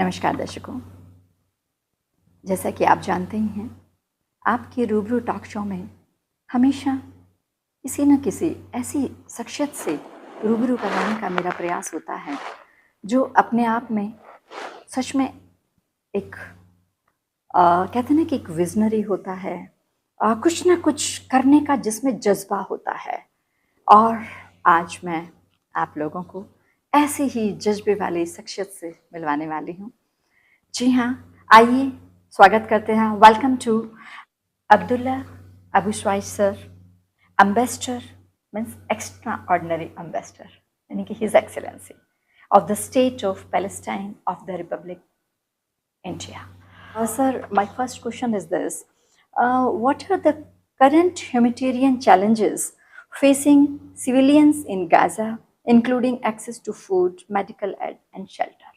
नमस्कार दर्शकों, जैसा कि आप जानते ही हैं, आपके रूबरू टॉक शो में हमेशा किसी न किसी ऐसी शख्सियत से रूबरू कराने का मेरा प्रयास होता है जो अपने आप में सच में एक कहते हैं ना कि एक विजनरी होता है, कुछ ना कुछ करने का जिसमें जज्बा होता है। और आज मैं आप लोगों को ऐसे ही जज्बे वाली शख्सियत से मिलवाने वाली हूँ। जी हाँ, आइए स्वागत करते हैं। Welcome to Abdullah Abu Shawaish sir, ambassador means extraordinary ambassador, यानी कि his excellency of the state of Palestine of the republic India. Sir, my first question is this. What are the current humanitarian challenges facing civilians in Gaza, including access to food, medical aid, and shelter?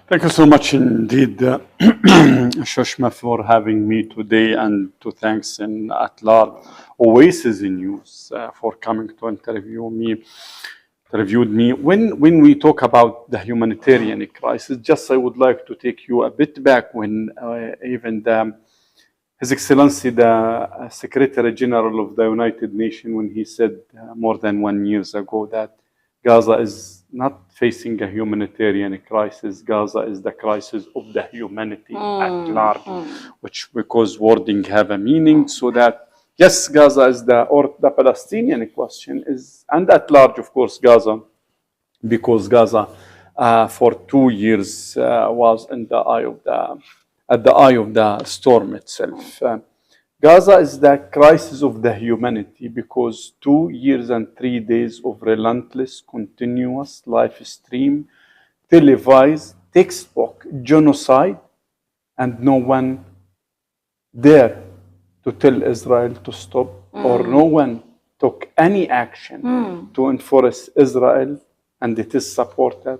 Thank you so much indeed, Shoshma, for having me today, and to thanks in at large Oasis News for coming to interviewed me. When we talk about the humanitarian crisis, just I would like to take you a bit back when even His Excellency, the Secretary General of the United Nations, when he said more than 1 year ago that Gaza is not facing a humanitarian crisis. Gaza is the crisis of the humanity at large, which because wording have a meaning, so that yes, Gaza is the Palestinian question is, and at large, of course, Gaza, because Gaza for 2 years was in the at the eye of the storm itself. Gaza is the crisis of the humanity because 2 years and 3 days of relentless, continuous live stream, televised, textbook genocide, and no one dare to tell Israel to stop, or no one took any action to enforce Israel and its supporter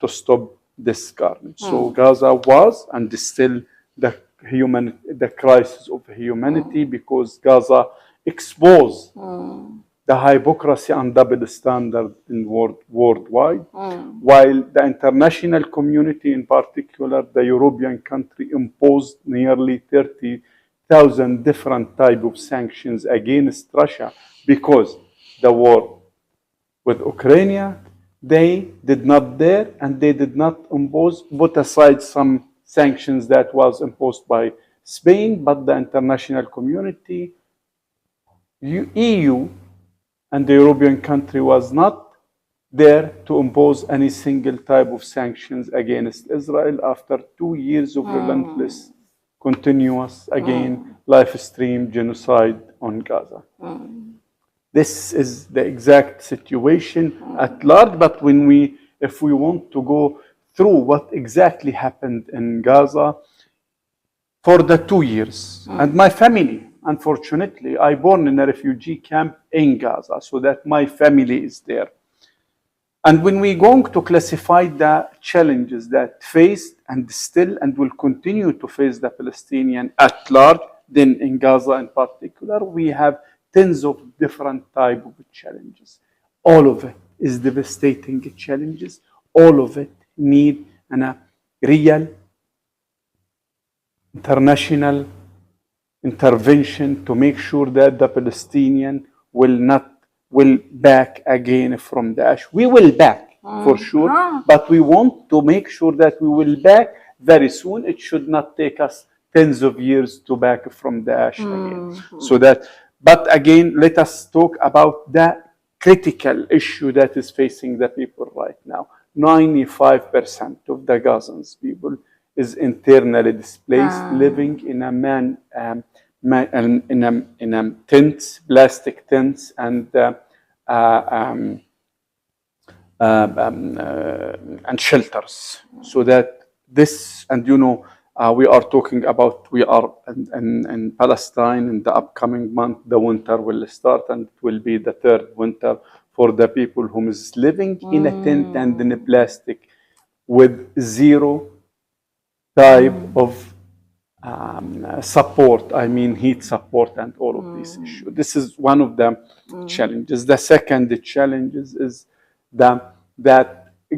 to stop this carnage. So Gaza was and is still the crisis of humanity because Gaza exposed the hypocrisy and double standard in worldwide, while the international community, in particular the European country, imposed nearly 30,000 different type of sanctions against Russia because the war with Ukraine, they did not dare and they did not put aside some sanctions that was imposed by Spain, but the international community, EU, and the European country was not there to impose any single type of sanctions against Israel after 2 years of relentless, continuous, again, live stream genocide on Gaza. This is the exact situation at large, but if we want to go through what exactly happened in Gaza for the 2 years. And my family, unfortunately, I born in a refugee camp in Gaza, so that my family is there. And when we're going to classify the challenges that faced and still and will continue to face the Palestinian at large, then in Gaza in particular, we have tens of different type of challenges. All of it is devastating challenges. All of it need a real international intervention to make sure that the Palestinian will back again from the ash. We will back for sure, but we want to make sure that we will back very soon. It should not take us tens of years to back from the ash again. So that, but again, let us talk about the critical issue that is facing the people right now. 95% of the Gazans people is internally displaced, living in tents, plastic tents, and shelters. So that this, and we are talking about, we are in Palestine in the upcoming month, the winter will start, and it will be the third winter for the people who is living in a tent and in a plastic with zero type of support, I mean heat support and all of these issues. This is one of the challenges. The second challenge is that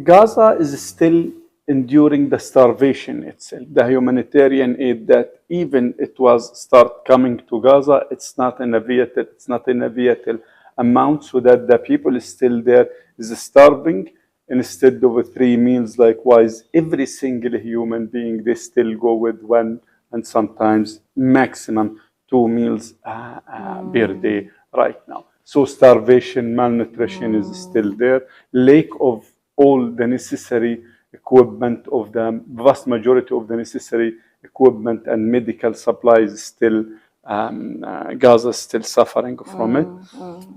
Gaza is still enduring the starvation itself, the humanitarian aid that even it was start coming to Gaza, it's not in a vital amount, so that the people is still there is starving. Instead of 3 meals, likewise, every single human being, they still go with one and sometimes maximum 2 meals per day right now. So starvation, malnutrition is still there. Lack of all the necessary equipment, of the vast majority of the necessary equipment and medical supplies still, Gaza is still suffering from it.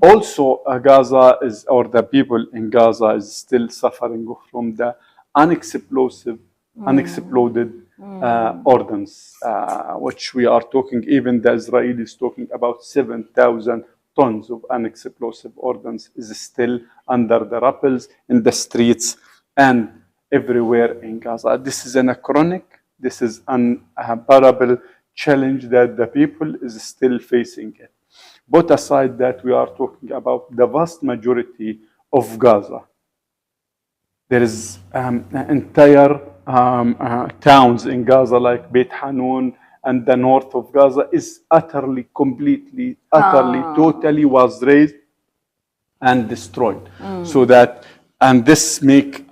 Also, Gaza is, or the people in Gaza is still suffering from the unexploded ordnance, which we are talking, even the Israelis talking about 7,000 tons of unexplosive ordnance is still under the rubbles in the streets and everywhere in Gaza. This is this is an unbearable challenge that the people is still facing it. But aside that, we are talking about the vast majority of Gaza. There is entire towns in Gaza like Beit Hanun, and the north of Gaza is utterly, totally was razed and destroyed. So that, and this make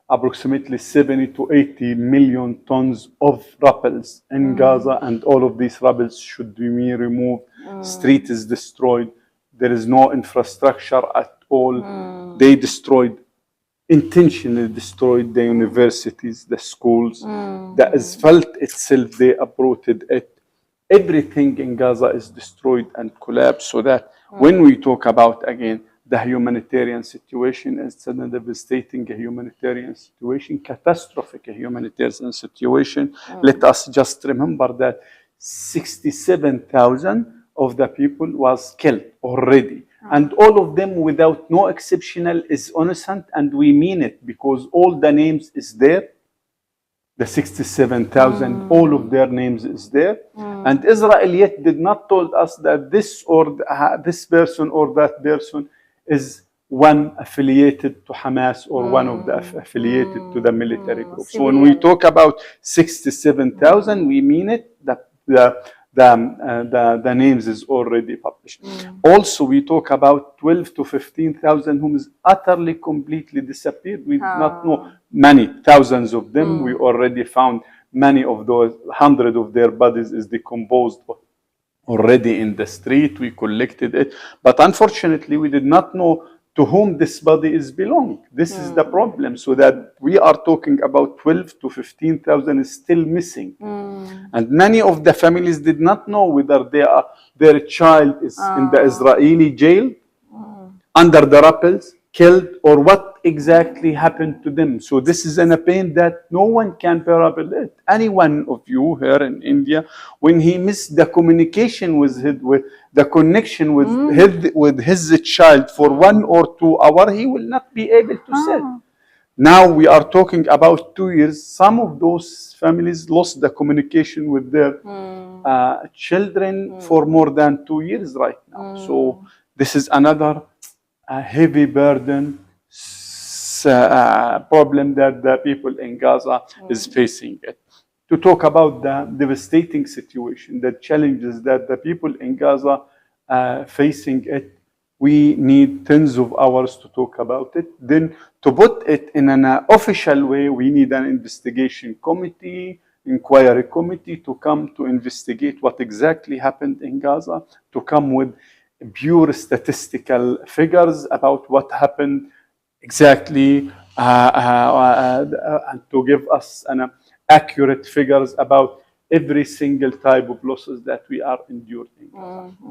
approximately 70 to 80 million tons of rubbles in Gaza, and all of these rubbles should be removed. Street is destroyed. There is no infrastructure at all. They intentionally destroyed the universities, the schools, the asphalt itself, they uprooted it. Everything in Gaza is destroyed and collapsed, so that when we talk about, again, the humanitarian situation, it's a devastating humanitarian situation, catastrophic humanitarian situation. Let us just remember that 67,000 of the people was killed already. And all of them, without no exceptional, is innocent, and we mean it, because all the names is there. The 67,000, all of their names is there. And Israel yet did not told us that this or this person or that person is one affiliated to Hamas or one of the affiliated to the military group. So when we talk about 67,000, we mean it. The names is already published. Also, we talk about 12 to 15,000 whom is utterly, completely disappeared. We do not know many, thousands of them. We already found many of those, hundreds of their bodies is decomposed already in the street. We collected it, but unfortunately, we did not know to whom this body is belong. This is the problem. So that we are talking about 12 to 15,000 is still missing. And many of the families did not know whether their child is in the Israeli jail, under the rubbles, killed, or what exactly happened to them. So this is a pain that no one can bearable it. Any one of you here in India, when he missed the communication with the connection with his child for 1 or 2 hours, he will not be able to sit. Now we are talking about 2 years. Some of those families lost the communication with their children for more than 2 years right now. So this is another heavy burden problem that the people in Gaza is facing it. To talk about the devastating situation, the challenges that the people in Gaza facing it, we need tens of hours to talk about it. Then to put it in an official way, we need an investigation committee, inquiry committee to come to investigate what exactly happened in Gaza, to come with pure statistical figures about what happened exactly, and to give us an accurate figures about every single type of losses that we are enduring.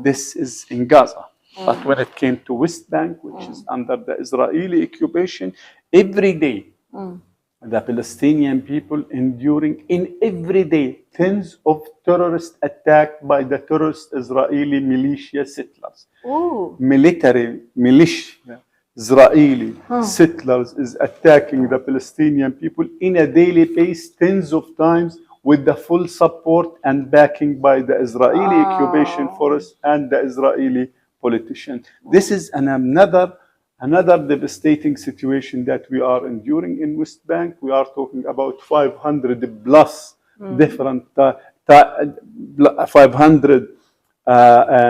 This is in Gaza. But when it came to West Bank, which is under the Israeli occupation, every day the Palestinian people enduring in every day tens of terrorist attacked by the terrorist Israeli militia settlers. Military militia Israeli settlers is attacking the Palestinian people in a daily pace, tens of times, with the full support and backing by the Israeli occupation force and the Israeli politician. This is another Another devastating situation that we are enduring in West Bank, we are talking about 500 plus different 500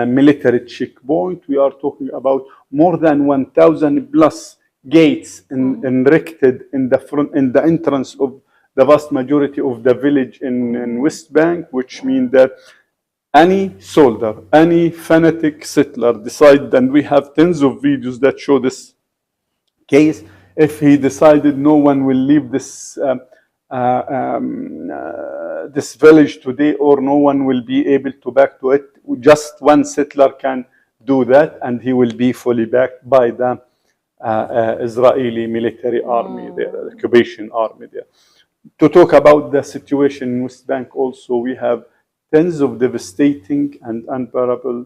military checkpoint. We are talking about more than 1,000 plus gates erected in the front, in the entrance of the vast majority of the village in West Bank, which means that any soldier, any fanatic settler decide, and we have tens of videos that show this case, if he decided no one will leave this this village today, or no one will be able to back to it, just one settler can do that, and he will be fully backed by the Israeli military army there, the occupation army there. To talk about the situation in West Bank also, we have tens of devastating and unbearable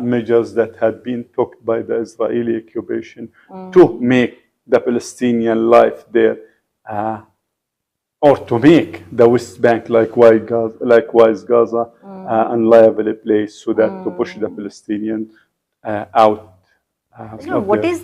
measures that had been took by the Israeli occupation to make the Palestinian life there, or to make the West Bank likewise Gaza, unlivable place, so that to push the Palestinian out. What is